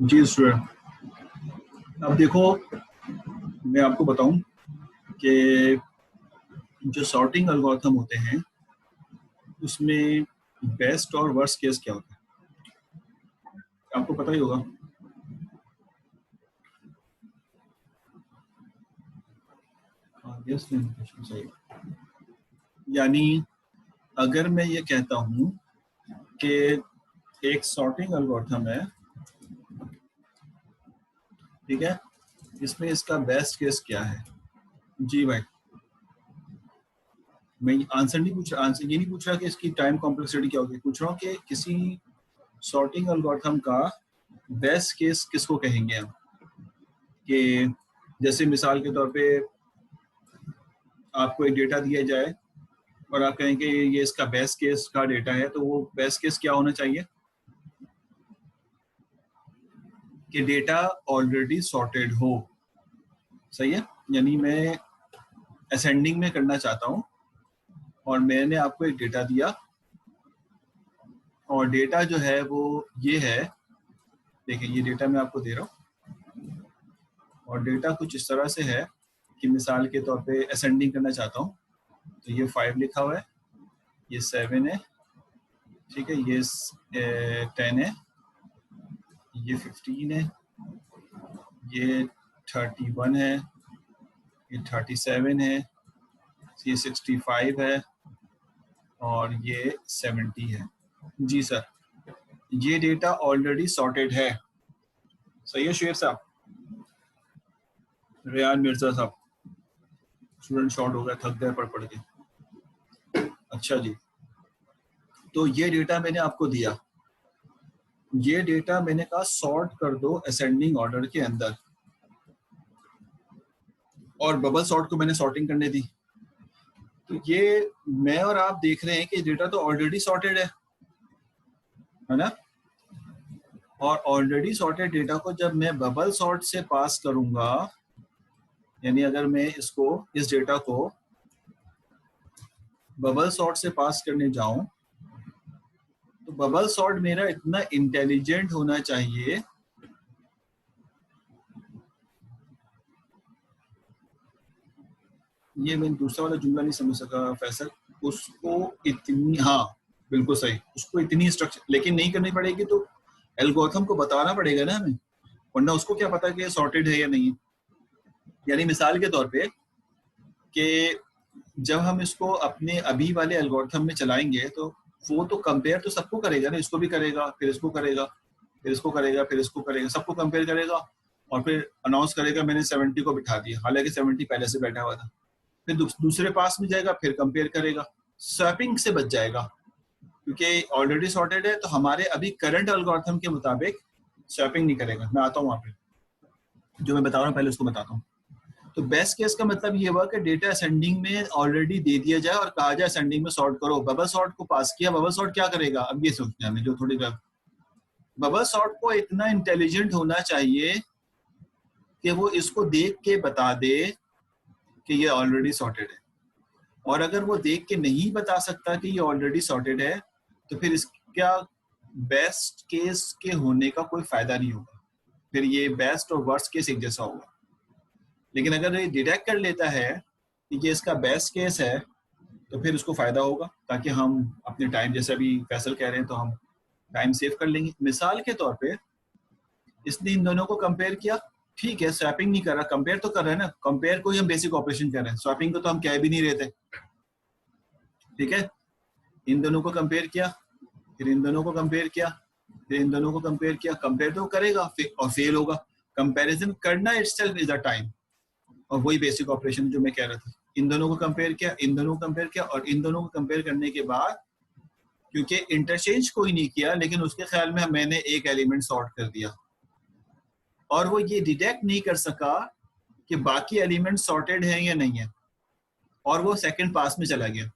जी student, अब देखो, मैं आपको बताऊं कि जो सॉर्टिंग एल्गोरिथम होते हैं उसमें बेस्ट और वर्स्ट केस क्या होता है आपको पता ही होगा। सही। यानी अगर मैं ये कहता हूं कि एक सॉर्टिंग एल्गोरिथम है, ठीक है, इसमें इसका बेस्ट केस क्या है। जी भाई, मैं आंसर नहीं पूछ रहा, आंसर ये नहीं पूछ रहा कि इसकी टाइम कॉम्प्लेक्सिटी क्या होगी, पूछ रहा हूँ कि किसी सॉर्टिंग एल्गोरिथम का बेस्ट केस किसको कहेंगे हम। कि जैसे मिसाल के तौर पे आपको एक डेटा दिया जाए और आप कहें कि ये इसका बेस्ट केस का डेटा है, तो वो बेस्ट केस क्या होना चाहिए कि डेटा ऑलरेडी सॉर्टेड हो। सही है। यानी मैं असेंडिंग में करना चाहता हूँ और मैंने आपको एक डेटा दिया और डेटा जो है वो ये है। देखिए, ये डेटा मैं आपको दे रहा हूँ और डेटा कुछ इस तरह से है कि मिसाल के तौर पे असेंडिंग करना चाहता हूँ, तो ये 5 लिखा हुआ है, ये 7 है, ठीक है, ये 10 है, ये 15 है, ये 31 है, ये 37 है, ये 65 है और ये 70 है। जी सर, ये डेटा ऑलरेडी सॉर्टेड है। सही है शेर साहब, रेयान मिर्जा साहब। स्टूडेंट शॉर्ट हो गया, थक गए पढ़ पढ़ के। अच्छा जी, तो ये डेटा मैंने आपको दिया, ये डेटा मैंने कहा सॉर्ट कर दो असेंडिंग ऑर्डर के अंदर, और बबल सॉर्ट को मैंने सॉर्टिंग करने दी। तो ये मैं और आप देख रहे हैं कि डेटा तो ऑलरेडी सॉर्टेड है ना। और ऑलरेडी सॉर्टेड डेटा को जब मैं बबल सॉर्ट से पास करूंगा, यानी अगर मैं इसको, इस डेटा को बबल सॉर्ट से पास करने जाऊं, तो बबल सॉर्ट मेरा इतना इंटेलिजेंट होना चाहिए ये मैं दूसरा वाला जुमला नहीं समझ सका फैसल। उसको इतनी, हाँ बिल्कुल सही, उसको इतनी स्ट्रक्चर लेकिन नहीं करनी पड़ेगी, तो एल्गोरिथम को बताना पड़ेगा ना हमें, वरना उसको क्या पता कि सॉर्टेड है या नहीं। यानी मिसाल के तौर पे कि जब हम इसको अपने अभी वाले एल्गोरिथम में चलाएंगे तो वो तो कंपेयर तो सबको करेगा ना, इसको भी करेगा, फिर इसको करेगा, फिर इसको करेगा, फिर इसको करेगा, सबको कंपेयर करेगा और फिर अनाउंस करेगा मैंने 70 को बिठा दिया, हालांकि 70 पहले से बैठा हुआ था। फिर दूसरे पास में जाएगा, फिर कंपेयर करेगा, स्वैपिंग से बच जाएगा क्योंकि ऑलरेडी सॉर्टेड है। तो हमारे अभी करंट एल्गोरिथम के मुताबिक स्वैपिंग नहीं करेगा। मैं आता हूँ वहां पे, जो मैं बता रहा हूँ पहले उसको बताता हूँ। तो बेस्ट केस का मतलब ये हुआ कि डेटा असेंडिंग में ऑलरेडी दे दिया जाए और कहा जाए असेंडिंग में सॉर्ट करो। बबल सॉर्ट को पास किया, बबल सॉर्ट क्या करेगा अब ये सोचते हैं हमें, जो थोड़ी देर बबल सॉर्ट को इतना इंटेलिजेंट होना चाहिए कि वो इसको देख के बता दे कि ये ऑलरेडी सॉर्टेड है। और अगर वो देख के नहीं बता सकता कि ये ऑलरेडी सॉर्टेड है, तो फिर इसका बेस्ट केस के होने का कोई फायदा नहीं होगा, फिर ये बेस्ट और वर्स्ट केस एक जैसा होगा। लेकिन अगर ये डिटेक्ट कर लेता है कि ये इसका बेस्ट केस है, तो फिर उसको फायदा होगा, ताकि हम अपने टाइम, जैसे अभी फैसल कह रहे हैं, तो हम टाइम सेव कर लेंगे। मिसाल के तौर पे इसने इन दोनों को कंपेयर किया, ठीक है, स्वैपिंग नहीं कर रहा, कंपेयर तो कर रहा है ना, कंपेयर को ही हम बेसिक ऑपरेशन कर रहे हैं, स्वैपिंग को तो हम कह भी नहीं रहे थे, ठीक है। इन दोनों को कंपेयर किया, फिर इन दोनों को कंपेयर किया, फिर इन दोनों को कंपेयर किया, कंपेयर तो करेगा और फेल होगा। कंपैरिजन करना इटसेल्फ इज अ टाइम, और वही बेसिक ऑपरेशन जो मैं कह रहा था। इन दोनों को कंपेयर किया, इन दोनों को कंपेयर किया, और इन दोनों को कंपेयर करने के बाद, क्योंकि इंटरचेंज कोई नहीं किया, लेकिन उसके ख्याल में मैंने एक एलिमेंट सॉर्ट कर दिया, और वो ये डिटेक्ट नहीं कर सका कि बाकी एलिमेंट सॉर्टेड हैं या नहीं है, और वो सेकंड पास में चला गया।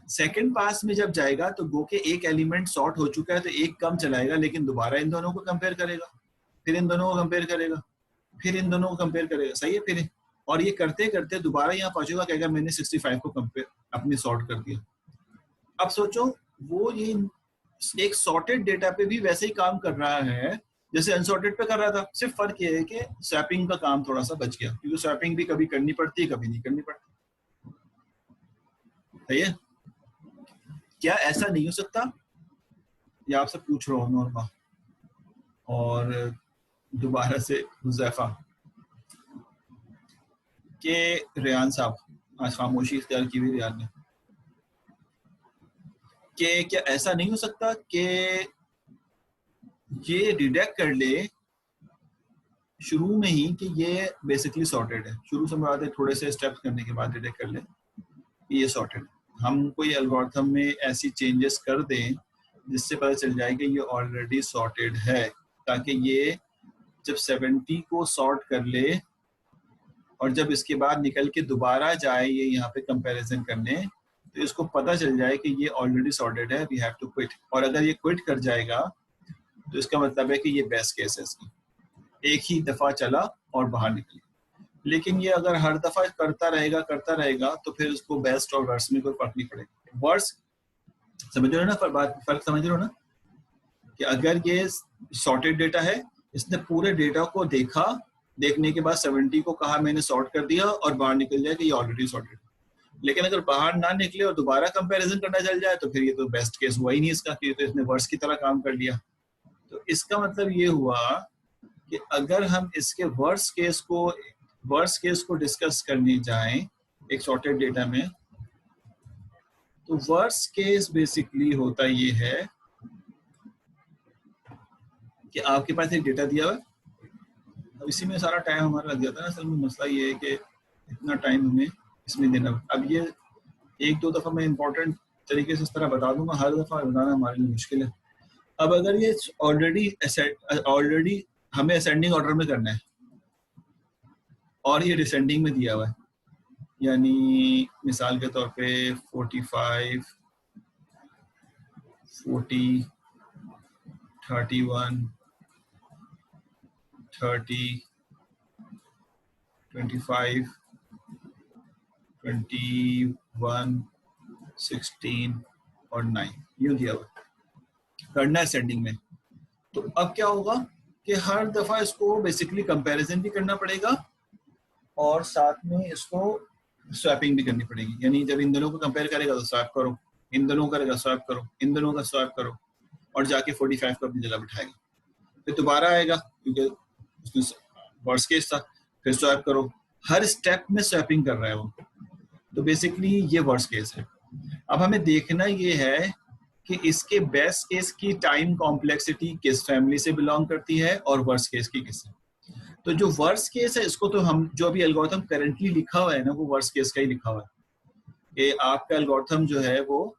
सेकंड पास में जब जाएगा तो गो के एक एलिमेंट सॉर्ट हो चुका है, तो एक कम चलाएगा, लेकिन दोबारा इन दोनों को कंपेयर करेगा, फिर इन दोनों को कंपेयर करेगा, फिर इन दोनों को कंपेयर करेगा। सही है। फिर और ये करते करते दोबारा यहाँ पहुंचेगा, कहेगा मैंने 65 को कंपेयर अपनी सॉर्ट कर दिया। अब सोचो, वो ये एक सॉर्टेड डेटा पे भी वैसे ही काम कर रहा है जैसे अनसॉर्टेड पे कर रहा था, सिर्फ फर्क ये है कि स्वैपिंग का काम थोड़ा सा बच गया, क्योंकि स्वैपिंग भी कभी करनी पड़ती है कभी नहीं करनी पड़ती। सही है? क्या ऐसा नहीं हो सकता? ये आपसे पूछ रहा हूँ नॉर्मा और दोबारा से हुज़ैफा के रियान साहब, आज खामोशी इख्तियार की हुई रियान ने, कि क्या ऐसा नहीं हो सकता कि ये डिटेक्ट कर ले शुरू में ही कि ये बेसिकली सॉर्टेड है, शुरू से मुराद है थोड़े से स्टेप्स करने के बाद डिटेक्ट कर ले कि ये सॉर्टेड है। हम कोई एल्गोरिथम में ऐसी चेंजेस कर दें जिससे पता चल जाए कि ये ऑलरेडी सॉर्टेड है, ताकि ये जब 70 को सॉर्ट कर ले और जब इसके बाद निकल के दोबारा जाए ये यहाँ पे कंपैरिजन करने, तो इसको पता चल जाए कि ये ऑलरेडी सॉर्टेड है, वी हैव टू क्विट। और अगर ये क्विट कर जाएगा तो इसका मतलब है कि ये बेस्ट केस है इसकी, एक ही दफा चला और बाहर निकल। लेकिन ये अगर हर दफा करता रहेगा तो फिर उसको बेस्ट और वर्स्ट में कोई फर्क नहीं पड़ेगा। वर्स्ट समझ रहे हो ना, फर्क समझ रहे हो ना, कि अगर ये सॉर्टेड डेटा है, इसने पूरे डेटा को देखा, देखने के बाद 70 को कहा मैंने सॉर्ट कर दिया और बाहर निकल जाए कि ये ऑलरेडी सॉर्टेड। लेकिन अगर बाहर ना निकले और दोबारा कंपैरिजन करना चल जाए तो फिर ये तो बेस्ट केस हुआ ही नहीं इसका, कि तो इसने वर्स्ट की तरह काम कर लिया। तो इसका मतलब ये हुआ कि अगर हम इसके वर्स्ट केस को डिस्कस करने जाएं एक सॉर्टेड डेटा में, तो वर्स्ट केस बेसिकली होता ये है कि आपके पास एक डेटा दिया हुआ है, अब इसी में सारा टाइम हमारा लग जाता है ना। असल में मसला ये है कि इतना टाइम हमें इसमें देना। अब ये एक दो दफा मैं इंपॉर्टेंट तरीके से इस तरह बता दूंगा, हर दफा बताना हमारे लिए मुश्किल है। अब अगर ये ऑलरेडी हमें असेंडिंग ऑर्डर में करना है और ये डिसेंडिंग में दिया हुआ है, यानी मिसाल के तौर पे 45, 40, 31, 30, 25, 21, 16 और 9 यूं दिया हुआ करना है असेंडिंग में। तो अब क्या होगा कि हर दफा इसको बेसिकली कंपैरिजन भी करना पड़ेगा और साथ में इसको स्वैपिंग भी करनी पड़ेगी। यानी जब इन दोनों को कंपेयर करेगा तो स्वैप करो, इन दोनों करेगा स्वैप करो, इन दोनों का स्वैप करो और जाके 45 को अपनी जगह बिठाएगा। फिर दोबारा आएगा क्योंकि उसमें वर्स्ट केस था, फिर स्वैप करो, हर स्टेप में स्वैपिंग कर रहा है वो। तो बेसिकली ये वर्स्ट केस है। अब हमें देखना ये है कि इसके बेस्ट केस की टाइम कॉम्प्लेक्सिटी किस फैमिली से बिलोंग करती है और वर्स्ट केस की किस। तो जो वर्स्ट केस है इसको तो हम जो अभी एल्गोरिथम करंटली लिखा हुआ है ना, वो वर्स्ट केस का ही लिखा हुआ है कि आपका एल्गोरिथम जो है वो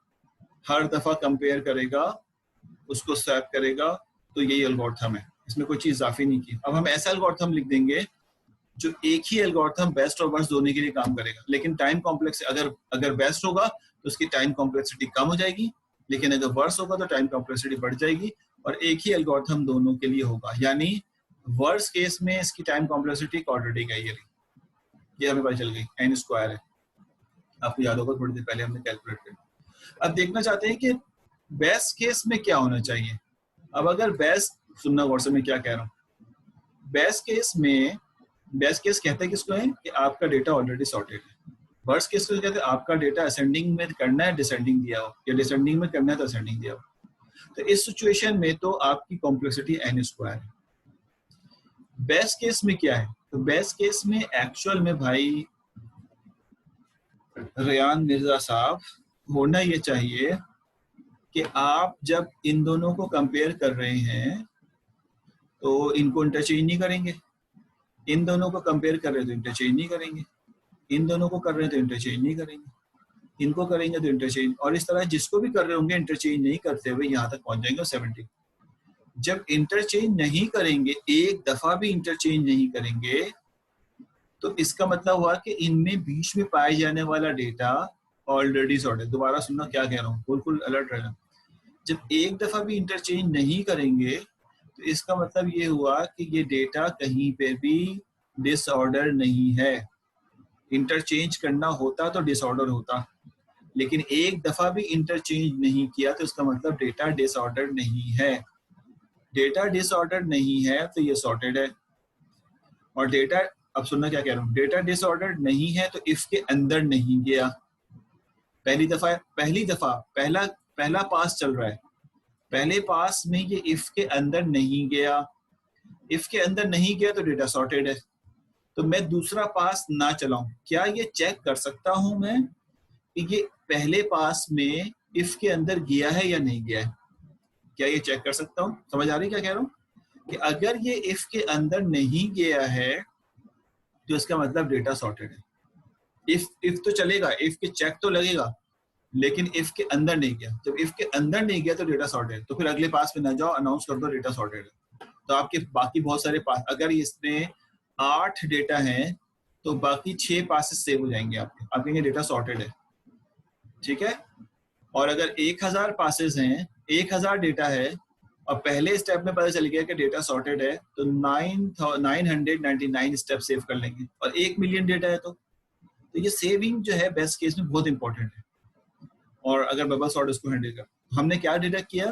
हर दफा कंपेयर करेगा, उसको स्वैप करेगा, तो यही एल्गोरिथम है, इसमें कोई चीज इजाफी नहीं की। अब हम ऐसा एल्गोरिथम लिख देंगे जो एक ही एल्गोरिथम बेस्ट और वर्स्ट दोनों के लिए काम करेगा, लेकिन टाइम कॉम्प्लेक्स अगर बेस्ट होगा तो उसकी टाइम कॉम्प्लेक्सिटी कम हो जाएगी, लेकिन अगर वर्स्ट होगा तो टाइम कॉम्प्लेक्सिटी बढ़ जाएगी और एक ही एल्गोरिथम दोनों के लिए होगा। यानी वर्स्ट केस में इसकी टाइम कॉम्प्लेक्सिटी क्वाड्रेटिक है, ये हमें पता चल गई, n स्क्वायर है। आपको याद होगा थोड़ी देर पहले हमने कैलकुलेट किया। अब देखना चाहते हैं कि बेस्ट केस में क्या होना चाहिए। अब अगर बेस्ट, सुनना गौर से मैं क्या कह रहा हूँ, बेस्ट केस कहते हैं किसको है कि आपका डेटा ऑलरेडी सॉर्टेड है। वर्स्ट केस को कहते हैं आपका डेटा असेंडिंग में करना है, डिसेंडिंग दिया हो, या डिसेंडिंग में करना है तो असेंडिंग दिया हो। तो इस सिचुएशन में तो आपकी कॉम्प्लेक्सिटी n स्क्वायर है। बेस्ट केस में क्या है, तो बेस्ट केस में एक्चुअल में भाई रेयान मिर्जा साहब होना ये चाहिए कि आप जब इन दोनों को कंपेयर कर रहे हैं तो इनको इंटरचेंज नहीं करेंगे, इन दोनों को कंपेयर कर रहे हैं तो इंटरचेंज नहीं करेंगे, इन दोनों को कर रहे हैं तो इंटरचेंज नहीं करेंगे, इनको करेंगे तो इंटरचेंज, और इस तरह जिसको भी कर रहे होंगे इंटरचेंज नहीं करते हुए यहाँ तक पहुंच जाएंगे 70। जब इंटरचेंज नहीं करेंगे, एक दफा भी इंटरचेंज नहीं करेंगे, तो इसका मतलब हुआ कि इनमें बीच में पाए जाने वाला डेटा ऑलरेडी सॉर्टेड। दोबारा सुनना क्या कह रहा हूँ, बिल्कुल अलर्ट रहना। जब एक दफा भी इंटरचेंज नहीं करेंगे तो इसका मतलब ये हुआ कि ये डेटा कहीं पे भी डिसऑर्डर नहीं है। इंटरचेंज करना होता तो डिसऑर्डर होता, लेकिन एक दफा भी इंटरचेंज नहीं किया तो इसका मतलब डेटा डिसऑर्डर नहीं है। डेटा डिसऑर्डर नहीं है तो ये सॉर्टेड है। और डेटा, अब सुनना क्या कह रहा हूँ, डेटा डिसऑर्डर नहीं है तो इफ के अंदर नहीं गया। पहली दफा पहला पास चल रहा है, पहले पास में ये इफ के अंदर नहीं गया। इफ के अंदर नहीं गया तो डेटा सॉर्टेड है। तो मैं दूसरा पास ना चलाऊं, क्या ये चेक कर सकता हूं मैं कि ये पहले पास में इफ के अंदर गया है या नहीं गया है? क्या ये चेक कर सकता हूं? समझ आ रही क्या कह रहा हूं? कि अगर ये इफ के अंदर नहीं गया है तो इसका मतलब डेटा सॉर्टेड है। इफ तो चलेगा, इफ के चेक तो लगेगा, लेकिन इफ के अंदर नहीं गया। जब इफ के अंदर नहीं गया तो डेटा सॉर्टेड, तो फिर अगले पास में ना जाओ, अनाउंस कर दो डेटा सॉर्टेड है। तो आपके बाकी बहुत सारे पास, अगर इसमें 8 डेटा हैं तो बाकी 6 पासेस सेव हो जाएंगे आपके, आप कहेंगे डेटा सॉर्टेड है। ठीक है। और अगर 1000 पासेस हैं, 1000 डेटा है और पहले स्टेप में पता चल गया कि डेटा सॉर्टेड है, तो 999 स्टेप सेव कर लेंगे। और 1 मिलियन डेटा है तो ये सेविंग जो है बेस्ट केस में बहुत इंपॉर्टेंट है। और अगर बबल सॉर्ट इसको हैंडल कर, हमने क्या डिटेक्ट किया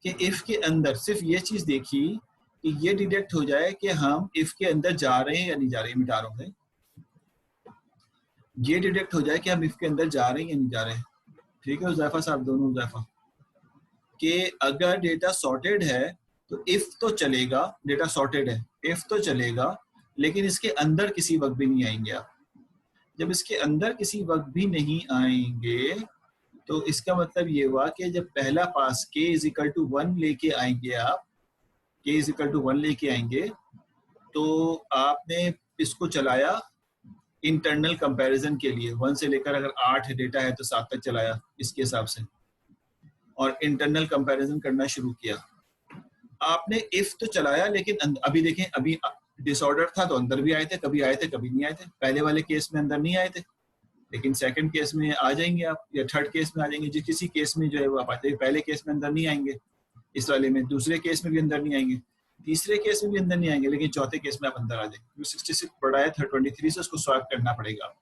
कि इफ के अंदर सिर्फ ये चीज देखी कि ये डिटेक्ट हो जाए कि हम इफ के अंदर जा रहे हैं या नहीं जा रहे हैं। मिटा रहा हूं, ये डिटेक्ट हो जाए कि हम इफ के अंदर जा रहे हैं या नहीं जा रहे हैं। ठीक है हुज़ैफा साहब, दोनों हुज़ैफा, कि अगर डेटा सॉर्टेड है तो इफ तो चलेगा, डेटा सॉर्टेड है इफ तो चलेगा, लेकिन इसके अंदर किसी वक्त भी नहीं आएंगे आप। जब इसके अंदर किसी वक्त भी नहीं आएंगे तो इसका मतलब ये हुआ कि जब पहला पास k = 1 लेके आएंगे आप, k = 1 लेके आएंगे तो आपने इसको चलाया इंटरनल कंपैरिजन के लिए। 1 से लेकर अगर 8 डेटा है तो 7 तक चलाया इसके हिसाब से, और इंटरनल कंपैरिजन करना शुरू किया। आपने इफ तो चलाया, लेकिन अभी देखें, अभी डिसऑर्डर था तो अंदर भी आए थे, कभी आए थे कभी नहीं आए थे। पहले वाले केस में अंदर नहीं आए थे, लेकिन सेकंड केस में आ जाएंगे आप, या थर्ड केस में आ जाएंगे। जिस किसी केस में जो है वो आप आते हैं, पहले केस में अंदर नहीं आएंगे, इस वाले में दूसरे केस में भी अंदर नहीं आएंगे, तीसरे केस में भी अंदर नहीं आएंगे, लेकिन चौथे केस में आप अंदर आ जाएंगे। 66 पड़ा है 23 से उसको स्वैप करना पड़ेगा।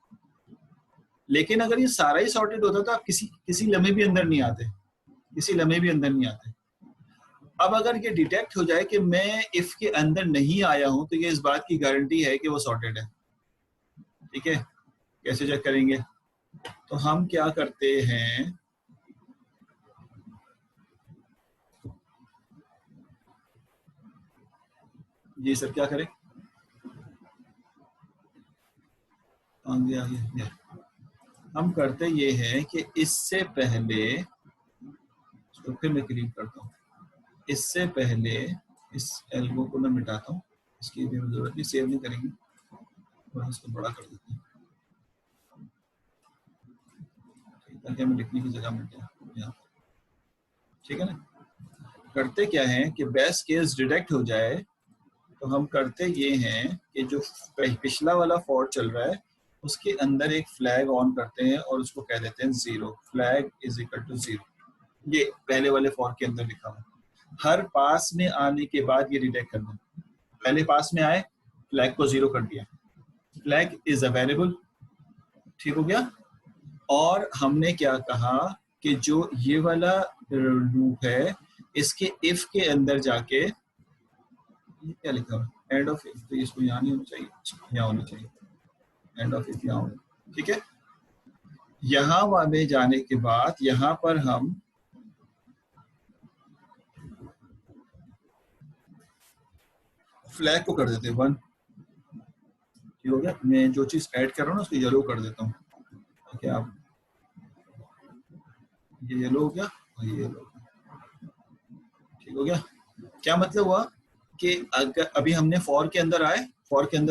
लेकिन अगर ये सारा ही सॉर्टेड होता तो आप किसी लम्हे भी अंदर नहीं आते, किसी लम्हे भी अंदर नहीं आते। अब अगर ये डिटेक्ट हो जाए कि मैं इफ के अंदर नहीं आया हूं तो ये इस बात की गारंटी है कि वो सॉर्टेड है। ठीक है, कैसे चेक करेंगे? तो हम क्या करते हैं, जी सर क्या करें? आगे हम करते ये हैं कि इससे पहले, तो फिर मैं क्लीन करता हूँ, इससे पहले इस एल्बो को मैं मिटाता हूँ, इसकी भी जरूरत नहीं, सेव नहीं करेंगे, थोड़ा इसको बड़ा कर देते हैं ताकि हमें लिखने की जगह मिल जाए। ठीक है ना। करते क्या है कि बेस्ट केस डिटेक्ट हो जाए तो हम करते ये हैं कि जो पिछला वाला फॉर चल रहा है उसके अंदर एक फ्लैग ऑन करते हैं और उसको कह देते हैं 0, फ्लैग = 0। ये पहले वाले फॉर के अंदर लिखा हुआ, हर पास में आने के बाद ये डिटेक्ट करना। पहले पास में आए, फ्लैग को 0 कर दिया, फ्लैग इज अवेलेबल। ठीक हो गया। और हमने क्या कहा कि जो ये वाला लूप है इसके इफ के अंदर जाके, ये क्या लिखा हुआ, एंड ऑफ इफ, तो इसको यहाँ नहीं होना चाहिए, यहाँ होना चाहिए, एंड ऑफ इफ यहाँ होना। ठीक है। यहाँ वाले जाने के बाद यहाँ पर हम फ्लैग को कर देते हैं 1। ठीक हो गया। मैं जो चीज ऐड कर रहा हूँ ना उसको येलो कर देता हूँ। ठीक है, आप ये येलो हो गया और ये येलो हो गया। ठीक हो गया। क्या मतलब हुआ कि अगर अभी हमने फॉर के अंदर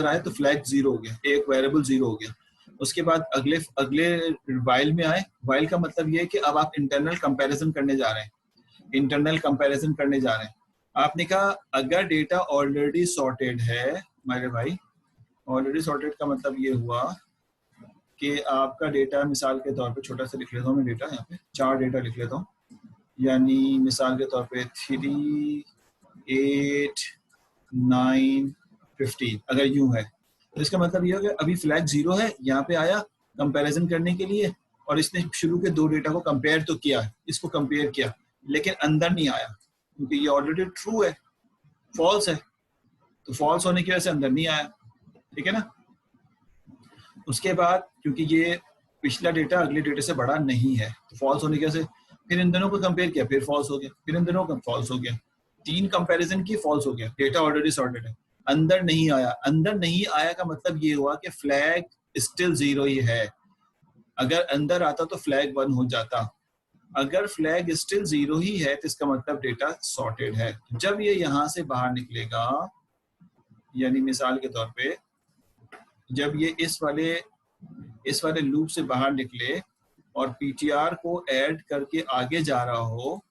आए तो फ्लैग 0 हो गया, एक वेरिएबल 0 हो गया। उसके बाद अगले वाइल में आए, वाइल का मतलब ये है कि अब आप इंटरनल कंपैरिजन करने जा रहे हैं। आपने कहा अगर डेटा ऑलरेडी सॉर्टेड है, मेरे भाई, ऑलरेडी सॉर्टेड का मतलब ये हुआ कि आपका डेटा, मिसाल के तौर पे छोटा सा लिख लेता हूँ मैं डेटा, यहाँ पे 4 डेटा लिख लेता हूँ, यानी मिसाल के तौर पे 3, 8, 9, 15 अगर यूं है तो इसका मतलब ये हो गया अभी फ्लैग 0 है, यहाँ पे आया कंपैरिजन करने के लिए और इसने शुरू के 2 डेटा को कंपेयर तो किया, इसको कंपेयर किया, लेकिन अंदर नहीं आया क्योंकि ये ऑलरेडी ट्रू है। फॉल्स है, तो फॉल्स होने की वजह से अंदर नहीं आया, ठीक है ना। उसके बाद क्योंकि ये पिछला डेटा अगले डेटा से बड़ा नहीं है, तो फॉल्स होने की वजह से फिर इन दोनों को कंपेयर किया, फिर फॉल्स हो गया, फिर इन दोनों का फॉल्स हो गया, 3 कंपैरिजन की, फॉल्स हो गया, डेटा ऑलरेडी सॉर्टेड है, अंदर नहीं आया। अंदर नहीं आया का मतलब ये हुआ कि फ्लैग स्टिल 0 ही है। अगर अंदर आता तो फ्लैग 1 हो जाता, अगर फ्लैग स्टिल 0 ही है तो इसका मतलब डेटा सॉर्टेड है। जब ये यहां से बाहर निकलेगा, यानी मिसाल के तौर पे जब ये इस वाले लूप से बाहर निकले और पीटीआर को ऐड करके आगे जा रहा हो,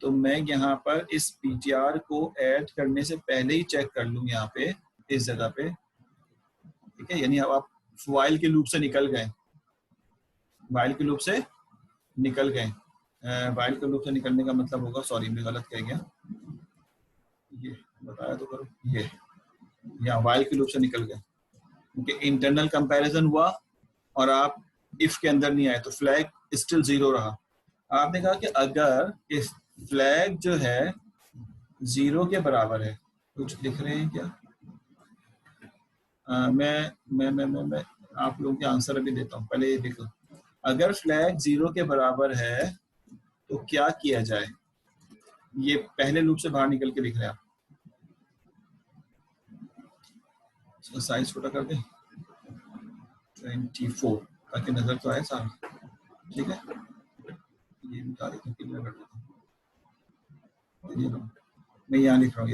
तो मैं यहाँ पर इस पीटीआर को ऐड करने से पहले ही चेक कर लूँ यहाँ पे इस जगह पे, ठीक है। यानी अब आप वाइल के लूप से निकल गए, वाइल के लूप से निकल गए, वाइल के लूप से निकलने का मतलब होगा, सॉरी मैं गलत कह गया, ये बताया तो करो, ये यहाँ वाइल के लूप से निकल गए क्योंकि इंटरनल कंपैरिजन हुआ और आप इफ के अंदर नहीं आए, तो फ्लैग स्टिल 0 रहा। आपने कहा कि अगर इस फ्लैग जो है 0 के बराबर है, कुछ लिख रहे हैं क्या? मैं आप लोगों के आंसर अभी देता हूँ, पहले ये देखो। अगर फ्लैग 0 के बराबर है तो क्या किया जाए, ये पहले लूप से बाहर निकल के लिख रहे हैं आप। इसका साइज छोटा कर दें 24 ताकि नजर तो आए सामने, ठीक है। ये बता देता हूँ, क्लियर कर देता हूँ। मैं यहाँ लिख रहा हूँ,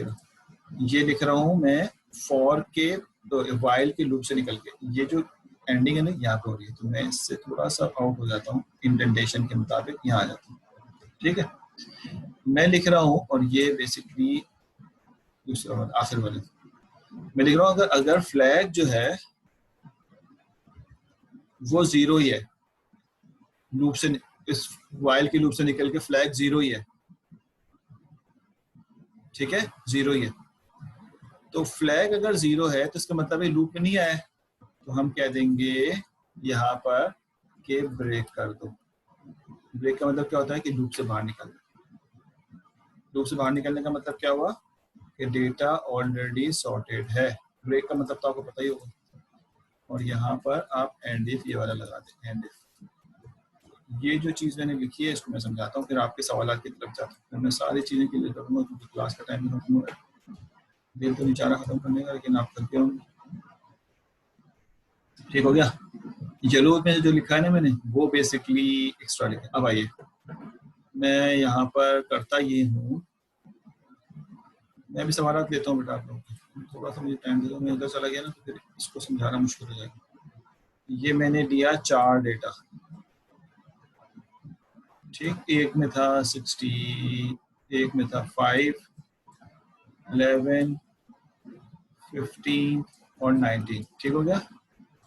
ये लिख रहा हूँ मैं फॉर के तो वाइल के लूप से निकल के, ये जो एंडिंग है ना यहाँ पे हो रही है, तो मैं इससे थोड़ा सा आउट हो जाता हूँ, इंडेंटेशन के मुताबिक यहाँ आ जाता हूँ, ठीक है। मैं लिख रहा हूँ और ये बेसिकली दूसरा आखिर वाले मैं लिख रहा हूँ, अगर फ्लैग जो है वो 0 ही है, लूप से इस वाइल के लूप से निकल के फ्लैग 0 ही है, ठीक है, 0 ही है। तो फ्लैग अगर 0 है तो इसका मतलब है लूप में नहीं आया, तो हम कह देंगे यहाँ पर कि ब्रेक कर दो। ब्रेक का मतलब क्या होता है कि लूप से बाहर निकल, लूप से बाहर निकलने का मतलब क्या हुआ कि डेटा ऑलरेडी सॉर्टेड है। ब्रेक का मतलब तो आपको पता ही होगा। और यहाँ पर आप एंड इफ ये वाला लगा दें, एंड इफ। ये जो चीज़ मैंने लिखी है इसको मैं समझाता हूँ, फिर आपके सवाल की तरफ जाता हूँ। फिर मैं सारी चीज़ें क्लियर करूँगा क्योंकि क्लास का टाइम खत्म हो रहा है, दिल तो नहीं चाह रहा खत्म करने का, लेकिन आप करते होंगे। ठीक हो गया। येलो में जो लिखा है ना मैंने, वो बेसिकली एक्स्ट्रा लिखा है। अब आइए, मैं यहाँ पर करता ये हूँ, मैं भी सवाल लेता हूँ बेटा आप लोगों को, थोड़ा सा मुझे टाइम दे दो, मैं इधर चला गया ना तो फिर इसको समझाना मुश्किल हो जाएगा। ये मैंने दिया 4 डेटा, ठीक। एक में था 60, एक में था 5, 11, 15 और 19, ठीक हो गया।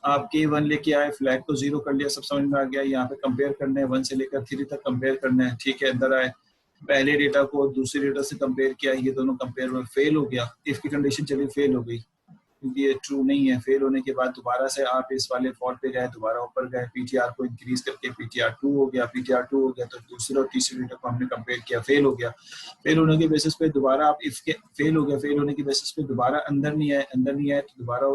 आप K1 लेके आए, फ्लैग को 0 कर लिया, सब समझ में आ गया। यहाँ पे कंपेयर करना है, 1 से लेकर 3 तक कंपेयर करना है, ठीक है। अंदर आए, पहले डेटा को दूसरे डेटा से कंपेयर किया, ये दोनों कंपेयर में फेल हो गया, इफ की कंडीशन चली फेल हो गई क्योंकि ये ट्रू नहीं है। फेल होने के बाद दोबारा से आप इस वाले फॉर पे गए, दोबारा ऊपर गए, पीटीआर को इंक्रीज करके पीटीआर 2 हो गया, पीटीआर 2 हो गया तो दूसरे और तीसरे डेटा को हमने कंपेयर किया, फेल हो गया। फेल होने के बेसिस पे दोबारा आप इफ के फेल हो गया, फेल होने के बेसिस पे दोबारा अंदर नहीं आए, अंदर नहीं आए तो दोबारा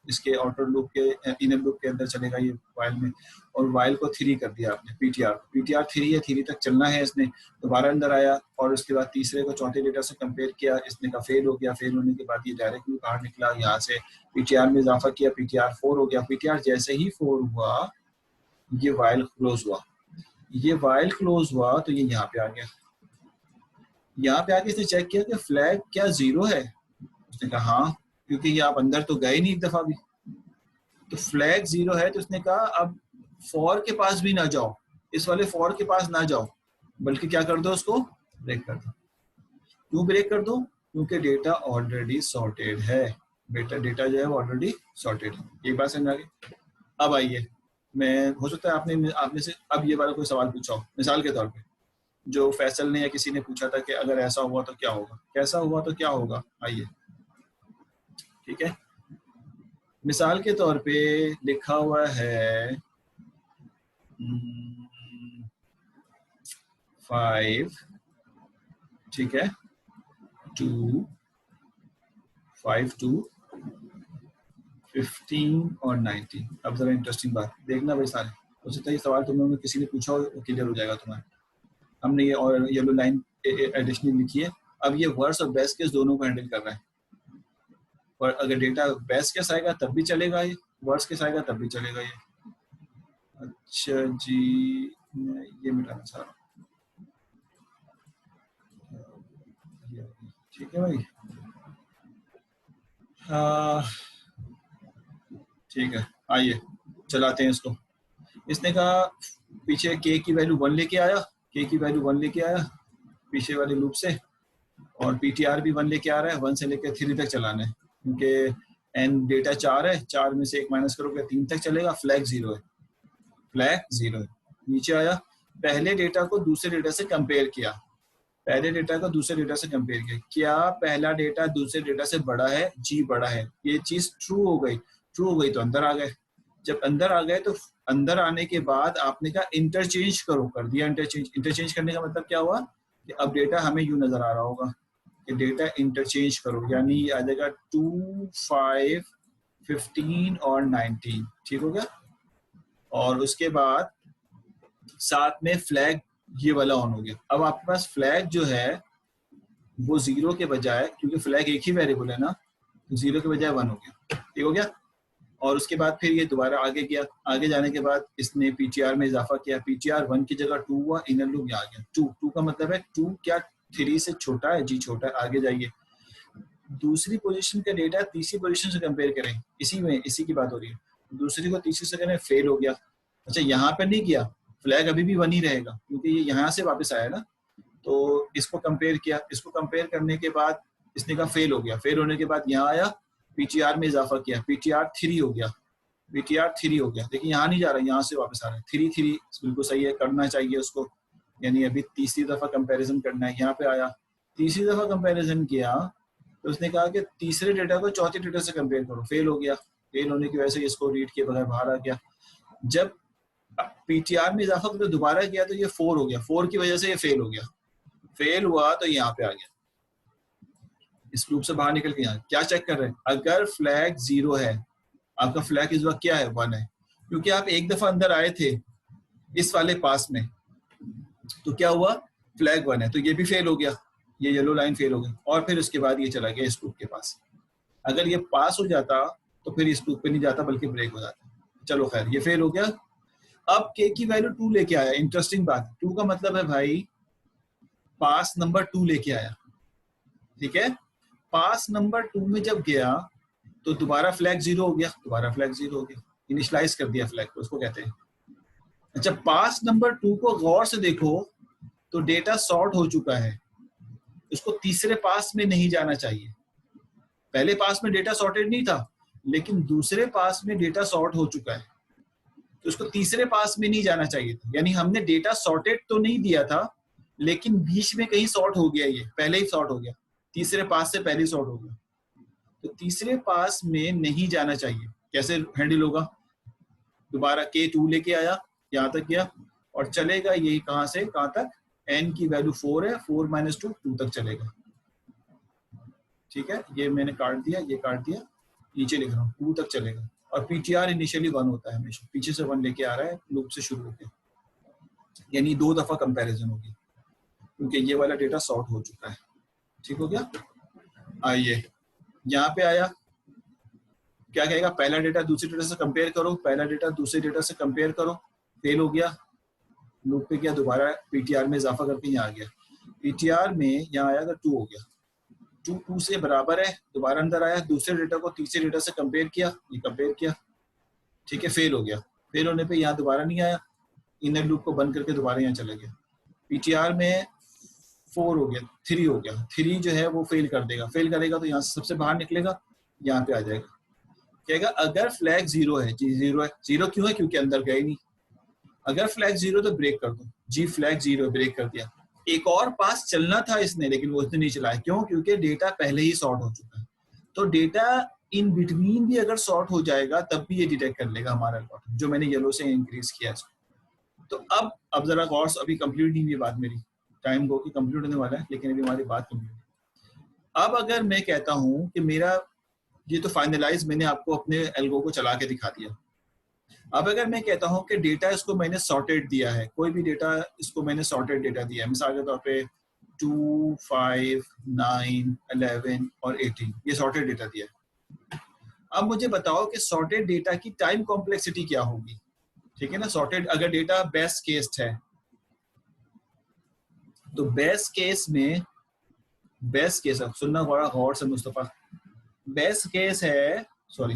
इसके आउटर लूप के इनर लूप के अंदर चलेगा ये वाइल में, और वाइल को 3 कर दिया आपने, पीटीआर 3 है, 3 तक चलना है इसने। दोबारा अंदर आया और उसके बाद तीसरे को चौथे डेटा से कंपेयर किया, इसने का फेल हो गया। फेल होने के बाद ये डायरेक्टली बाहर निकला, यहाँ से पीटीआर में इजाफा किया, पीटीआर 4 हो गया। पीटीआर जैसे ही 4 हुआ, ये वाइल क्लोज हुआ। ये वाइल क्लोज हुआ तो ये यहाँ पे आ गया। यहाँ पे आके इसने चेक किया कि फ्लैग क्या 0 है, उसने कहा हाँ, क्योंकि ये आप अंदर तो गए नहीं एक दफा भी, तो फ्लैग 0 है। तो उसने कहा अब फॉर के पास भी ना जाओ, इस वाले फॉर के पास ना जाओ, बल्कि क्या कर दो, उसको ब्रेक कर दो। क्यों ब्रेक कर दो? क्योंकि डेटा ऑलरेडी सॉर्टेड है, डेटा जो है वो ऑलरेडी सॉर्टेड है। एक बात समझ आ गई। अब आइए, मैं हो सकता है आपने से अब ये वाला कोई सवाल पूछा हो, मिसाल के तौर पे जो फैसल ने या किसी ने पूछा था कि अगर ऐसा हुआ तो क्या होगा, कैसा हुआ तो क्या होगा। आइए, ठीक है। मिसाल के तौर पे लिखा हुआ है 5, ठीक है, 2, 5 2 15 और 19। अब जरा इंटरेस्टिंग बात देखना भाई सारे, हो सकता है ये सवाल तुम लोगों में किसी ने पूछा हो, क्लियर हो जाएगा तुम्हें। हमने ये और येलो लाइन एडिशनल लिखी है। अब ये वर्स्ट और बेस्ट केस दोनों को हैंडल कर रहा है, और अगर डेटा बेस्ट केस आएगा तब भी चलेगा, ये वर्स्ट केस आएगा तब भी चलेगा ये। अच्छा जी, मैं ये मिटाना चाह रहा हूँ, ठीक है भाई। ठीक है, आइए चलाते हैं इसको। इसने कहा पीछे के की वैल्यू 1 लेके आया, के की वैल्यू 1 लेके आया पीछे वाले लूप से, और पीटीआर भी 1 लेके आ रहा है, 1 से लेकर 3 तक चलाना है, क्योंकि एन डेटा 4 है, 4 में से 1 माइनस करोगे 3 तक चलेगा। फ्लैग 0 है, फ्लैग 0 है। नीचे आया, पहले डेटा को दूसरे डेटा से कंपेयर किया, पहले डेटा को दूसरे डेटा से कंपेयर किया, क्या पहला डेटा दूसरे डेटा से बड़ा है? जी बड़ा है। ये चीज ट्रू हो गई, ट्रू हो गई तो अंदर आ गए। जब अंदर आ गए तो अंदर आने के बाद आपने कहा इंटरचेंज करो, कर दिया इंटरचेंज। इंटरचेंज करने का मतलब क्या हुआ कि अब डेटा हमें यूं नजर आ रहा होगा कि डेटा इंटरचेंज करो, यानी आ जाएगा 2 5 15 और 19, ठीक हो गया। और उसके बाद साथ में फ्लैग ये वाला ऑन हो गया। अब आपके पास फ्लैग जो है वो 0 के बजाय, क्योंकि फ्लैग एक ही वेरिएबल है ना, 0 के बजाय 1 हो गया, ठीक हो गया। और उसके बाद फिर ये दोबारा आगे गया, आगे जाने के बाद इसने पीटीआर में इजाफा किया, पीटीआर 1 की जगह 2 हुआ, इनर लूप यहाँ आ गया। 2 का मतलब है 2 क्या 3 से छोटा है? जी छोटा है। आगे जाइए, दूसरी पोजीशन का डेटा तीसरी पोजीशन से कंपेयर करें, इसी की बात हो रही है। दूसरी को तीसरी से करें, फेल हो गया। अच्छा, यहाँ पर नहीं किया, फ्लैग अभी भी 1 ही रहेगा क्योंकि ये यहाँ से वापस आया ना। तो इसको कंपेयर किया, इसको कंपेयर करने के बाद इसने कहा फेल हो गया। फेल होने के बाद यहाँ आया, पीटीआर में इजाफा किया, पीटीआर 3 हो गया, पीटीआर 3 हो गया। देखिए यहाँ नहीं जा रहा, यहाँ से वापस आ रहा है। 3 बिल्कुल सही है, करना चाहिए उसको, यानी अभी तीसरी दफा कंपैरिजन करना है। यहाँ पे आया, तीसरी दफा कंपैरिजन किया तो उसने कहा कि तीसरे डेटा को चौथे डेटा से कंपेयर करो, फेल हो गया। फेल होने की वजह से इसको रीड किए बगैर बाहर आ गया। जब पीटीआर में इजाफा करके दोबारा किया तो ये 4 हो गया, 4 की वजह से ये फेल हो गया। फेल हुआ तो यहाँ पे आ गया, इस लूप से बाहर निकल के यहाँ क्या चेक कर रहे हैं? अगर फ्लैग 0 है, आपका फ्लैग इस वक्त क्या है? 1 है, क्योंकि आप एक दफा अंदर आए थे इस वाले पास में, तो क्या हुआ? फ्लैग 1 है, तो ये भी फेल हो गया, ये येलो लाइन फेल हो गई। और फिर उसके बाद ये चला गया इस लूप के पास। अगर ये पास हो जाता तो फिर इस लूप पे नहीं जाता बल्कि ब्रेक हो जाता। चलो खैर, ये फेल हो गया। अब के की वैल्यू 2 लेके आया। इंटरेस्टिंग बात, 2 का मतलब है भाई पास नंबर 2 लेके आया, ठीक है। पास नंबर 2 में जब गया तो दोबारा फ्लैग 0 हो गया, दोबारा फ्लैग 0 हो गया, इनिशियलाइज कर दिया फ्लैग को, उसको कहते हैं। अच्छा, पास नंबर 2 को गौर से देखो तो डेटा सॉर्ट हो चुका है, उसको तीसरे पास में नहीं जाना चाहिए। पहले पास में डेटा सॉर्टेड नहीं था, लेकिन दूसरे पास में डेटा सॉर्ट हो चुका है, तो उसको तीसरे पास में नहीं जाना चाहिए था। यानी हमने डेटा सॉर्टेड तो नहीं दिया था, लेकिन बीच में कहीं सॉर्ट हो गया, ये पहले ही सॉर्ट हो गया, तीसरे पास से पहले ही सॉर्ट हो गया। तो तीसरे पास में नहीं जाना चाहिए। कैसे हैंडल होगा? दोबारा K2 लेके आया, यहाँ तक गया और चलेगा यही कहाँ से कहाँ तक? n की वैल्यू 4 है, 4 माइनस 2 2 तक चलेगा, ठीक है। ये मैंने काट दिया, ये काट दिया, नीचे लिख रहा हूँ 2 तक चलेगा। और पीटीआर इनिशियली 1 होता है हमेशा, पीछे से 1 लेके आ रहा है लूप से शुरू होकर, यानी 2 दफा कंपैरिजन होगी क्योंकि ये वाला डेटा सॉर्ट हो चुका है, ठीक हो गया। आइए यहाँ पे आया, क्या कहेगा? पहला डेटा दूसरे डेटा से कंपेयर करो, पहला डेटा दूसरे डेटा से कंपेयर करो, फेल हो गया। लूप पे गया, दोबारा पीटीआर में इजाफा करके यहाँ आ गया, पीटीआर में यहाँ आया तो 2 हो गया, 2 से बराबर है। दोबारा अंदर आया, दूसरे डेटा को तीसरे डेटा से कंपेयर किया, ये कंपेयर किया, ठीक है, फेल हो गया। फेल होने पे यहाँ दोबारा नहीं आया, इनर लूप को बंद करके दोबारा यहाँ चला गया। पीटीआर में 4 हो गया, 3 हो गया, 3 जो है वो फेल कर देगा, फेल करेगा तो यहाँ से सबसे बाहर निकलेगा, यहाँ पे आ जाएगा। कहेगा अगर फ्लैग 0 है, जी 0 है। 0 क्यों है? क्योंकि अंदर गए नहीं। अगर फ्लैग 0 तो ब्रेक कर दो, जी फ्लैग 0 ब्रेक कर दिया। एक और पास चलना था इसने, लेकिन वो इसने नहीं चलाया, क्यों? क्योंकि डेटा पहले ही सॉर्ट हो चुका है। तो डेटा इन बिटवीन भी अगर सॉर्ट हो जाएगा तब भी ये डिटेक्ट कर लेगा हमारा एल्गोरिथम, जो मैंने येलो से इंक्रीज किया है। तो अब जरा गौर से, अभी कंप्लीट नहीं हुई बात मेरी, टाइम गो की कंप्लीट होने वाला है, लेकिन अभी हमारी बात कंप्लीट। अब अगर मैं कहता हूं कि मेरा ये तो फाइनलाइज मैंने आपको अपने एल्गो को चला के दिखा दिया। अब अगर मैं कहता हूँ कि डेटा इसको मैंने सॉर्टेड दिया है, कोई भी डेटा इसको मैंने सॉर्टेड डेटा दिया है, मिसाल के तौर पे 2, 5, 9, 11 और 18, ये सॉर्टेड डेटा दिया है। अब मुझे बताओ कि सॉर्टेड डेटा की टाइम कॉम्प्लेक्सिटी क्या होगी, ठीक है ना। सॉर्टेड अगर डेटा बेस्ट केस्ड है तो बेस्ट केस में, बेस्ट केस सुनना बड़ा गौर से मुस्तफा, बेस्ट केस है, सॉरी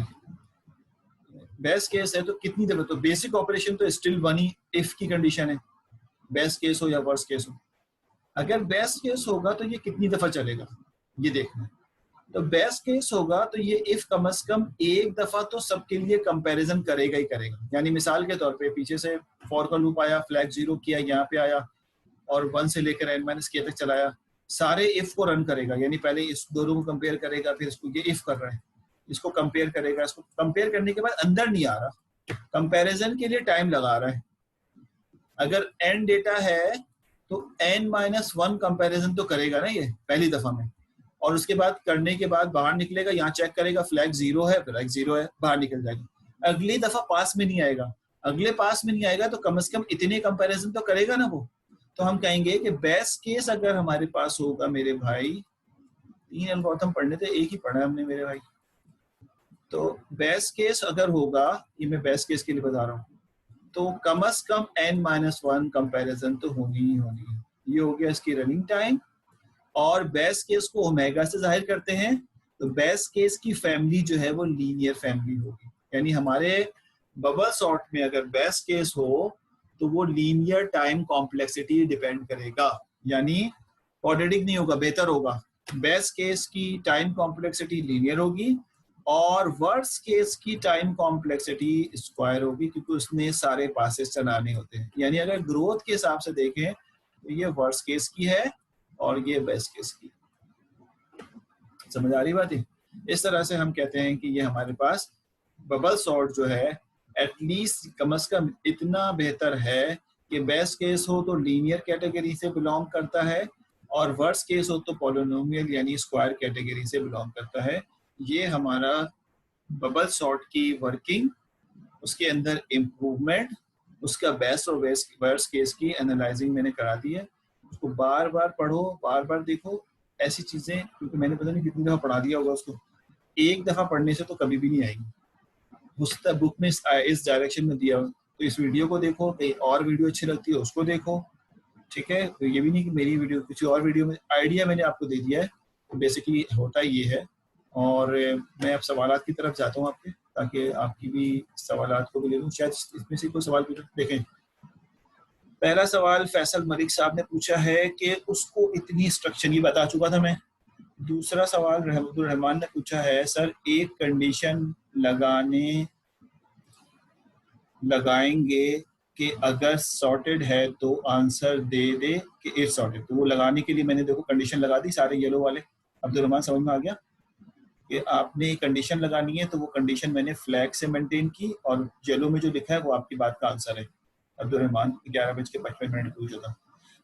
बेस्ट केस है तो कितनी दफा, तो बेसिक ऑपरेशन तो स्टिल वन ही इफ की कंडीशन है, बेस्ट केस हो या वर्स्ट केस हो। अगर बेस्ट केस होगा तो ये कितनी दफा चलेगा ये देखना। तो बेस्ट केस होगा तो ये इफ कम से कम एक दफा तो सबके लिए कंपैरिजन करेगा ही करेगा। यानी मिसाल के तौर पे पीछे से फॉर का लूप आया, फ्लैग 0 किया, यहाँ पे आया और 1 से लेकर n-k तक चलाया, सारे इफ को रन करेगा। यानी पहले इस दोनों को कंपेयर करेगा, फिर इसको ये इफ कर रहा है, इसको कंपेयर करेगा, इसको कंपेयर करने के बाद अंदर नहीं आ रहा, कंपैरिजन के लिए टाइम लगा रहा है। अगर n डेटा है तो n-1 कंपैरिजन तो करेगा ना ये पहली दफा में, और उसके बाद करने के बाद बाहर निकलेगा, यहाँ चेक करेगा फ्लैग 0 है, फ्लैग 0 है, बाहर निकल जाएगा। अगली दफा पास में नहीं आएगा, अगले पास में नहीं आएगा तो कम से कम इतने कंपैरिजन तो करेगा ना वो। तो हम कहेंगे कि बेस्ट केस अगर हमारे पास होगा मेरे भाई, 3 एल्गोरिथम पढ़ने थे, एक ही पढ़ा हमने मेरे भाई, तो बेस्ट केस अगर होगा, ये मैं बेस्ट केस के लिए बता रहा हूँ, तो कम से कम n-1 कंपैरिजन तो होनी ही होनी है। ये हो गया इसकी रनिंग टाइम। और बेस्ट केस को ओमेगा से जाहिर करते हैं, तो बेस्ट केस की फैमिली जो है वो लीनियर फैमिली होगी। यानी हमारे बबल सॉर्ट में अगर बेस्ट केस हो तो वो लीनियर टाइम कॉम्प्लेक्सिटी डिपेंड करेगा, यानी क्वाड्रेटिक नहीं होगा, बेहतर होगा। बेस्ट केस की टाइम कॉम्प्लेक्सिटी लीनियर होगी और वर्स्ट केस की टाइम कॉम्प्लेक्सिटी स्क्वायर होगी, क्योंकि उसने सारे पासेस चलाने होते हैं। यानी अगर ग्रोथ के हिसाब से देखें तो ये वर्स्ट केस की है और ये बेस्ट केस की। समझ आ रही बात है? इस तरह से हम कहते हैं कि ये हमारे पास बबल सॉर्ट जो है एटलीस्ट कम से कम इतना बेहतर है कि बेस्ट केस हो तो लीनियर कैटेगरी से बिलोंग करता है और वर्स्ट केस हो तो पॉलिनोमियल यानी स्क्वायर कैटेगरी से बिलोंग करता है। ये हमारा बबल सॉर्ट की वर्किंग, उसके अंदर इम्प्रूवमेंट, उसका बेस्ट और वर्स्ट केस की एनालाइजिंग मैंने करा दी है। उसको बार बार पढ़ो, बार बार देखो ऐसी चीजें, क्योंकि मैंने पता नहीं कितनी दफा पढ़ा दिया होगा उसको, एक दफा पढ़ने से तो कभी भी नहीं आएगी। उस बुक में इस डायरेक्शन में दिया हो तो इस वीडियो को देखो, कहीं और वीडियो अच्छी लगती है उसको देखो, ठीक है। तो ये भी नहीं कि मेरी वीडियो किसी और वीडियो में, आइडिया मैंने आपको दे दिया है। तो बेसिकली होता ये है। और मैं अब सवालात की तरफ जाता हूँ आपके, ताकि आपकी भी सवालात को भी ले लूँ, शायद इसमें से कोई सवाल देखें। पहला सवाल फैसल मलिक साहब ने पूछा है कि उसको इतनी स्ट्रक्चर, ये बता चुका था मैं। दूसरा सवाल रहमतुर रहमान ने पूछा है, सर एक कंडीशन लगाएंगे कि अगर सॉर्टेड है तो आंसर दे दे कि इट सॉर्टेड। तो वो लगाने के लिए मैंने देखो कंडीशन लगा दी, सारे येलो वाले। अब्दुल रहमान समझ में आ गया कि आपने कंडीशन लगानी है, तो वो कंडीशन मैंने फ्लैग से मेंटेन की और येलो में जो लिखा है वो आपकी बात का आंसर है। अब्दुल रहमान 11:55 पूछा था।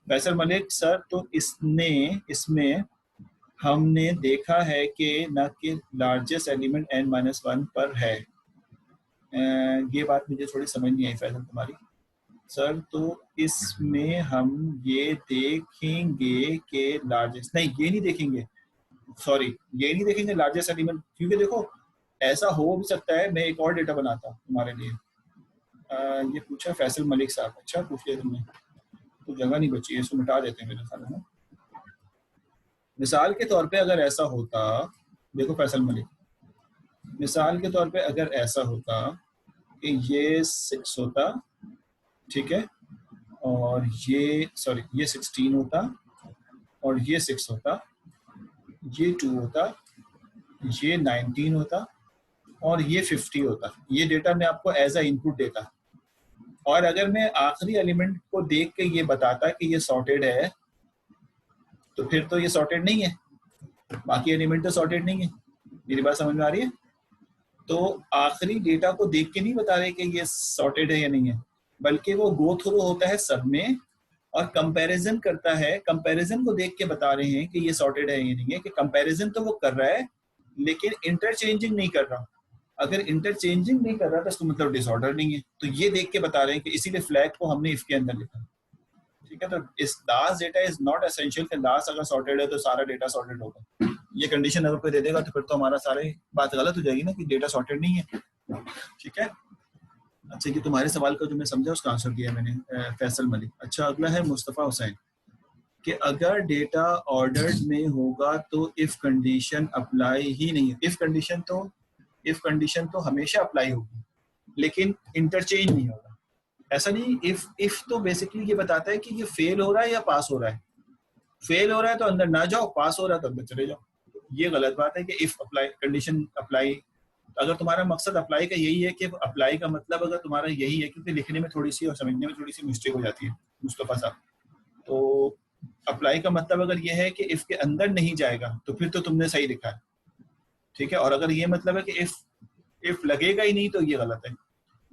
फैसल मलिक सर, तो इसमें हमने देखा है कि न कि लार्जेस्ट एलिमेंट n-1 पर है। ये बात मुझे थोड़ी समझ नहीं आई फैसल तुम्हारी। सर तो इसमें हम ये देखेंगे कि लार्जेस्ट, नहीं ये नहीं देखेंगे, सॉरी ये नहीं देखेंगे लार्जेस्ट एलिमेंट, क्योंकि देखो ऐसा हो भी सकता है। मैं एक और डेटा बनाता हूँ तुम्हारे लिए। ये पूछा फैसल मलिक साहब, अच्छा पूछ लिया तुमने, तो जगह नहीं बची है, इसको मिटा देते हैं मेरे ख्याल में। मिसाल के तौर पे अगर ऐसा होता, देखो फैसल मलिक, मिसाल के तौर पे अगर ऐसा होता कि ये 6 होता, ठीक है, और ये सॉरी ये 16 होता और ये 6 होता, ये 2 होता, ये 19 होता और ये 50 होता। ये डेटा मैं आपको एज अ इनपुट देता, और अगर मैं आखिरी एलिमेंट को देख के ये बताता कि ये सॉर्टेड है, तो फिर तो ये सॉर्टेड नहीं है, बाकी एलिमेंट तो सॉर्टेड नहीं है। मेरी बात समझ में आ रही है? तो आखिरी डेटा को देख के नहीं बता रहे कि ये सॉर्टेड है या नहीं है, बल्कि वो गो थ्रू होता है सब में और कंपैरिजन करता है। कंपैरिजन को देख के बता रहे हैं कि ये सॉर्टेड है या नहीं है, कि कंपैरिजन तो वो कर रहा है लेकिन इंटरचेंजिंग नहीं कर रहा। अगर इंटरचेंजिंग नहीं कर रहा तो इसका मतलब डिसऑर्डर नहीं है। तो ये देख के बता रहे हैं कि इसीलिए फ्लैग को हमने इफ के अंदर लिखा। ठीक है, तो इस last data is not essential कि लास्ट अगर सॉर्टेड है तो सारा डेटा सॉर्टेड होगा। ये कंडीशन अगर कोई दे देगा तो फिर तो हमारा सारी बात गलत हो जाएगी ना कि डेटा सॉर्टेड नहीं है। ठीक है, अच्छा ये तुम्हारे सवाल का जो मैं समझा उसका आंसर दिया मैंने, फैसल मलिक। अच्छा अगला है मुस्तफ़ा हुसैन कि अगर डेटा ऑर्डर्ड में होगा तो इफ कंडीशन अप्लाई ही नहीं है। इफ कंडीशन तो हमेशा अप्लाई होगी लेकिन इंटरचेंज नहीं होगा। ऐसा नहीं, इफ तो बेसिकली ये बताता है कि ये फेल हो रहा है या पास हो रहा है। फेल हो रहा है तो अंदर ना जाओ, पास हो रहा है तो अंदर चले जाओ। ये गलत बात है कि इफ अप्लाई कंडीशन अप्लाई। अगर तुम्हारा मकसद अप्लाई का यही है कि अप्लाई का मतलब अगर तुम्हारा यही है, क्योंकि लिखने में थोड़ी सी और समझने में थोड़ी सी मिस्टेक हो जाती है मुस्तफ़ा साहब, तो अप्लाई का मतलब अगर ये है कि इफ के अंदर नहीं जाएगा तो फिर तो तुमने सही लिखा है। ठीक है, और अगर ये मतलब है कि इफ लगेगा ही नहीं तो ये गलत है।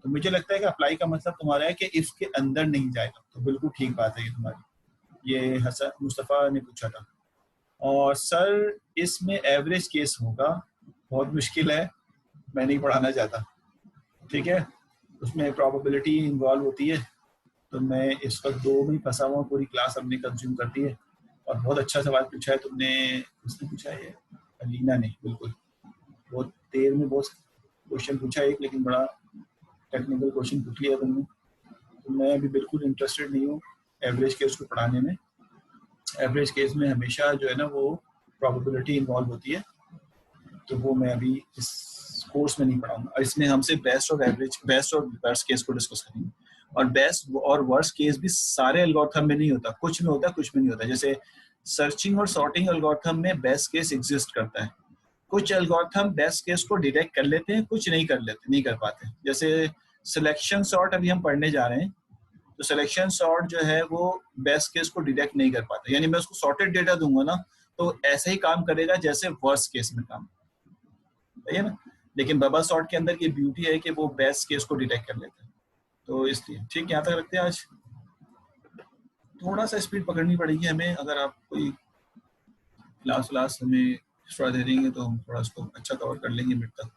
तो मुझे लगता है कि अप्लाई का मतलब तुम्हारा है कि इफ के अंदर नहीं जाएगा, तो बिल्कुल ठीक बात है ये तुम्हारी। ये हसन मुस्तफ़ा ने पूछा था। और सर इसमें एवरेज केस होगा, बहुत मुश्किल है, मैं नहीं पढ़ाना चाहता। ठीक है, उसमें प्रोबेबिलिटी इन्वॉल्व होती है, तो मैं इस वक्त दो में फंसा हुआ, पूरी क्लास हमने कंज्यूम कर दी है। और बहुत अच्छा सवाल पूछा है तुमने, किसने पूछा है? अलीना ने, बिल्कुल। बहुत देर में बहुत क्वेश्चन पूछा एक, लेकिन बड़ा टेक्निकल क्वेश्चन पूछ लिया तुमने। तो मैं अभी बिल्कुल इंटरेस्टेड नहीं हूँ एवरेज केस को पढ़ाने में। एवरेज केस में हमेशा जो है ना वो प्रोबेबिलिटी इन्वॉल्व होती है, तो वो मैं अभी इस कोर्स में नहीं पढ़ाऊंगा। इसमें हमसे बेस्ट और एवरेज, बेस्ट और वर्स्ट केस को डिस्कस करेंगे। और बेस्ट और वर्स्ट केस भी सारे एल्गोरिथम में नहीं होता, कुछ में होता, कुछ में नहीं होता। जैसे सर्चिंग और सॉर्टिंग एल्गोरिथम में बेस्ट केस एग्जिस्ट करता है। कुछ एल्गोरिथम बेस्ट केस को डिटेक्ट कर लेते हैं, कुछ नहीं कर लेते, नहीं कर पाते। जैसे सिलेक्शन सॉर्ट अभी हम पढ़ने जा रहे हैं, तो सिलेक्शन सॉर्ट जो है वो बेस्ट केस को डिटेक्ट नहीं कर पाता। यानी मैं उसको सॉर्टेड डेटा दूंगा ना तो ऐसे ही काम करेगा जैसे वर्स्ट केस में काम, सही है ना। लेकिन बबल सॉर्ट के अंदर ये ब्यूटी है कि वो बेस्ट केस को डिटेक्ट कर लेता है। तो इसलिए ठीक, यहाँ तक रखते हैं आज। थोड़ा सा स्पीड पकड़नी पड़ेगी हमें, अगर आप कोई क्लास हमें एक्स्ट्रा दे देंगे तो हम थोड़ा इसको अच्छा कवर कर लेंगे मिड तक।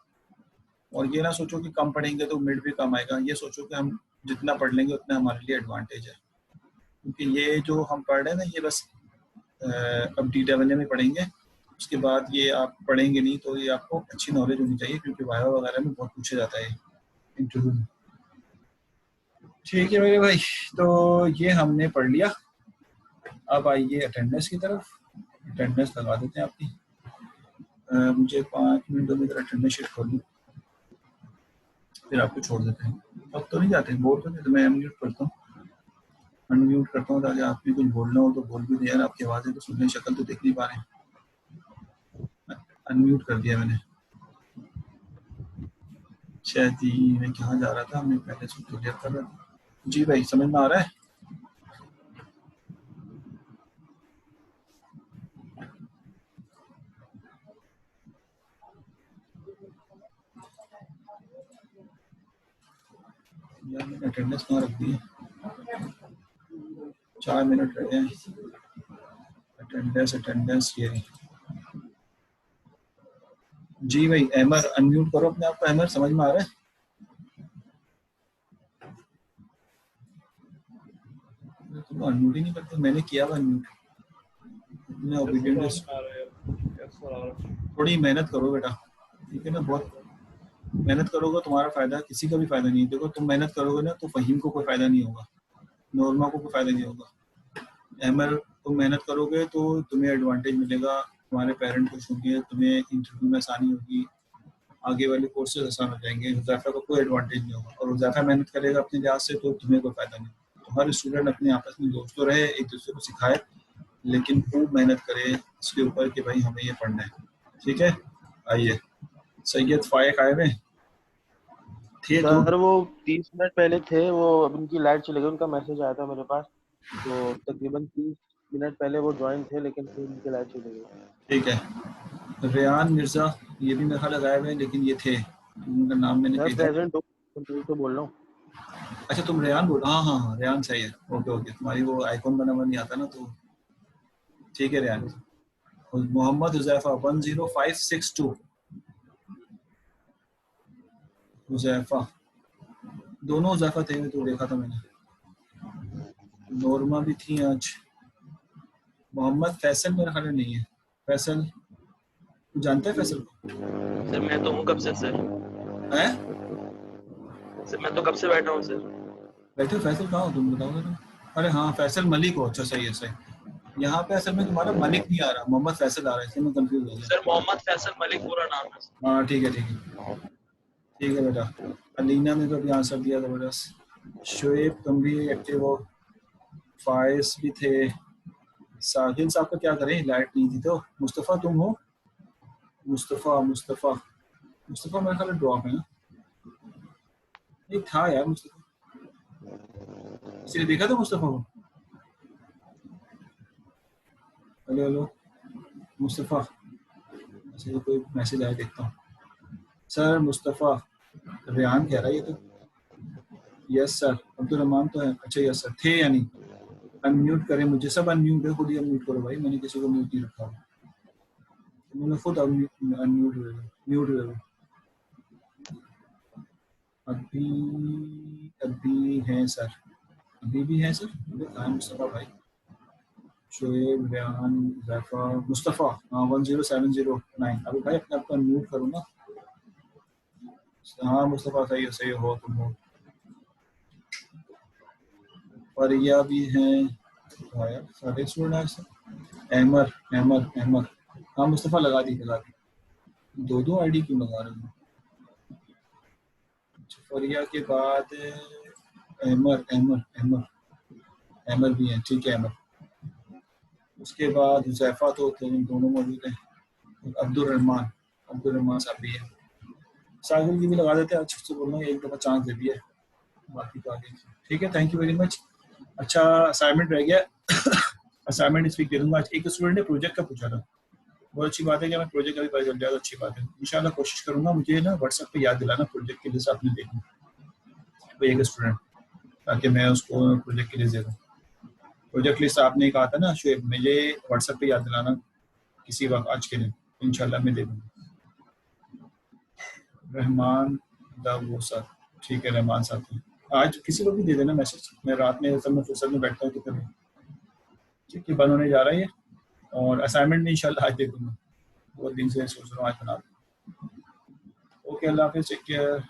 और ये ना सोचो कि कम पढ़ेंगे तो मिड भी कम आएगा, ये सोचो कि हम जितना पढ़ लेंगे उतना हमारे लिए एडवांटेज है। क्योंकि ये जो हम पढ़ रहे हैं ना, ये बस अब DWA में पढ़ेंगे, उसके बाद ये आप पढ़ेंगे नहीं, तो ये आपको अच्छी नॉलेज होनी चाहिए, क्योंकि वाइवा वगैरह में बहुत पूछा जाता है इंटरव्यू में। ठीक है मेरे भाई, तो ये हमने पढ़ लिया। अब आइए अटेंडेंस की तरफ। अटेंडेंस लगा देते हैं आपकी। मुझे 5 मिनटों में अटेंडेंस शीट खोल लूँ, फिर आपको छोड़ देते हैं। अब तो नहीं जाते, बोल तो नहीं, तो मैं अनम्यूट करता हूँ, अनम्यूट करता हूँ ताकि आप भी कुछ बोलना हो तो बोल भी दें यार। आपकी आवाज़ें तो सुनने, शक्ल तो देख नहीं पा रहे हैं। अनम्यूट कर दिया मैंने। शायद ही मैं कहाँ जा रहा था, मैं पहले से क्लियर कर रहा था। जी भाई, समझ में आ रहा है? यार मैंने अटेंडेंस कहाँ रख दी है? 4 मिनट रह गए। अटेंडेंस ये रही। जी भाई, अहमर अनम्यूट करो अपने आप को। अहमर, समझ में आ रहा है? तुम अनम्यूट ही नहीं करते, मैंने किया हुआ अनम्यूट। इतने ओबीडियंट। थोड़ी मेहनत करो बेटा, ठीक है ना। बहुत मेहनत करोगे तुम्हारा फायदा, किसी का भी फायदा नहीं है। देखो तुम मेहनत करोगे ना तो फहीम को कोई फायदा नहीं होगा, नोरमा को कोई फायदा नहीं होगा। अहमर, तुम मेहनत करोगे तो तुम्हें एडवांटेज मिलेगा, तुम्हारे पेरेंट खुश होंगे, तुम्हें इंटरव्यू में आसानी होगी, आगे वाले कोर्सेज आसान हो जाएंगे। हुज़ैफा को कोई एडवांटेज नहीं होगा, और हुज़ैफा मेहनत करेगा अपने लिहाज से तो तुम्हें कोई फायदा नहीं। तो हर स्टूडेंट अपने आपस में दोस्त तो रहे, एक दूसरे को सिखाए, लेकिन खूब मेहनत करे इसके ऊपर कि भाई हमें ये पढ़ना है। ठीक है, आइए। सैयद फायक आए हुए थे तो सर वो 30 मिनट पहले थे, वो अब उनकी लाइट चली गई, उनका मैसेज आया था मेरे पास, तो तकरीबन 30 मिनट पहले वो ज्वाइन थे, लेकिन फिर उनकी लाइट चली गई। ठीक है। रेहान मिर्जा, ये भी मेरे ख्याल लगाए हुए, लेकिन ये थे, उनका नाम मैंने सर कहीं था। प्रेजेंट तो बोल रहा हूँ। अच्छा तुम रेहान बोल, हाँ हाँ हाँ, रेहान सही है। ओके ओके, तुम्हारी वो आइकॉन बना हुआ नहीं आता ना, तो ठीक है रेहान। मोहम्मद हुज़ैफा 10562। हुजैफा, दोनों हुजैफा थे तो देखा था मैंने। नोरमा भी थी आज। मोहम्मद फैसल मेरा ख्याल नहीं है। फैसल, तू जानता है फैसल को? सर मैं तो हूँ कब से सर। हैं? सर मैं तो कब से बैठा हूँ सर। बैठे हो? फैसल कहाँ हो तुम, बताओ जरा। अरे हाँ, फैसल मलिक हो, अच्छा सही है सही। यहाँ पे असल में तुम्हारा मलिक नहीं आ रहा, मोहम्मद फैसल आ रहा है, इसलिए मैं कंफ्यूज हो गया। सर मोहम्मद फैसल मलिक पूरा नाम है सर। हाँ ठीक है ठीक है ठीक है बेटा। अलीना ने तो अभी आंसर दिया ज़बरदस्त। शुएब तुम भी एक्टिव हो, फाइज भी थे। साहिल साहब का क्या करें, लाइट नहीं थी तो। मुस्तफ़ा तुम हो? मुस्तफ़ा मुस्तफ़ा मुस्तफ़ा मेरे ख्याल ड्रॉप है ना? नहीं था यार मुस्तफ़ा, किसी ने देखा था मुस्तफ़ा को? हेलो हेलो मुस्तफ़ा, अच्छा ये कोई मैसेज आया देखता हूँ। सर मुस्तफ़ा, रेहान कह रहा है ये तो। यस सर, अब्दुल रहमान तो है, अच्छा यस सर थे यानी। अनम्यूट करें मुझे, सब अनम्यूट है, खुद ही अनम्यूट करो भाई, मैंने किसी को म्यूट नहीं रखा। मैंने खुद अनम्यूट म्यूट हुए हो। अभी अभी हैं सर, अभी भी हैं सर। कहाँ है मुस्तफ़ा भाई? शोएब, रेहान, जैफा, मुस्तफ़ा, हाँ 10709। अभी भाई अपने आप को अनम्यूट करो ना। हाँ मुस्तफ़ा सही हो तुम हो। फरिया भी हैं। हाँ यार सारे स्टूडेंट हैं सर। अहमद अहमद अहमद, हाँ मुस्तफ़ा लगा दी लगा दी। दो दो आईडी क्यों लगा रहे हो? फरिया के बाद अहमद अहमद अहमद अहमद भी हैं, ठीक है अहमद। उसके बाद हुज़ैफा तो दोनों मौजूद हैं। अब्दुल रहमान साहब भी हैं। साहिल की भी लगा देते हैं, अच्छे से बोलना, एक दफ़ा चांस दे दिया, बाकी तो आगे। ठीक है, थैंक यू वेरी मच। अच्छा असाइनमेंट रह गया। असाइनमेंट इस वीक दे दूंगा। एक स्टूडेंट ने प्रोजेक्ट का पूछा था, बहुत अच्छी बात है कि हमें प्रोजेक्ट का भी पता चल जाए, तो अच्छी बात है। इंशाल्लाह कोशिश करूंगा, मुझे ना व्हाट्सएप पे याद दिलाना प्रोजेक्ट के लिस्ट आपने देखना, तो एक स्टूडेंट, ताकि मैं उसको प्रोजेक्ट के लिए दे दूँ। प्रोजेक्ट लिस्ट आपने कहा था ना शुएब, मुझे व्हाट्सएप पे याद दिलाना किसी वक्त आज के दिन, इंशाल्लाह मैं दे दूँगा। रहमान वो सर, ठीक है रहमान साहब, आज किसी को भी दे देना मैसेज, मैं रात में सब में फुर्सत में बैठता हूँ तो फिर ठीक है, बंद होने जा रहा है ये। और असाइनमेंट भी इंशाल्लाह आज दे दूँगा, बहुत दिन से सोच रहा हूँ आज बना दूँ। ओके, अल्लाह हाफिज़, टेक केयर।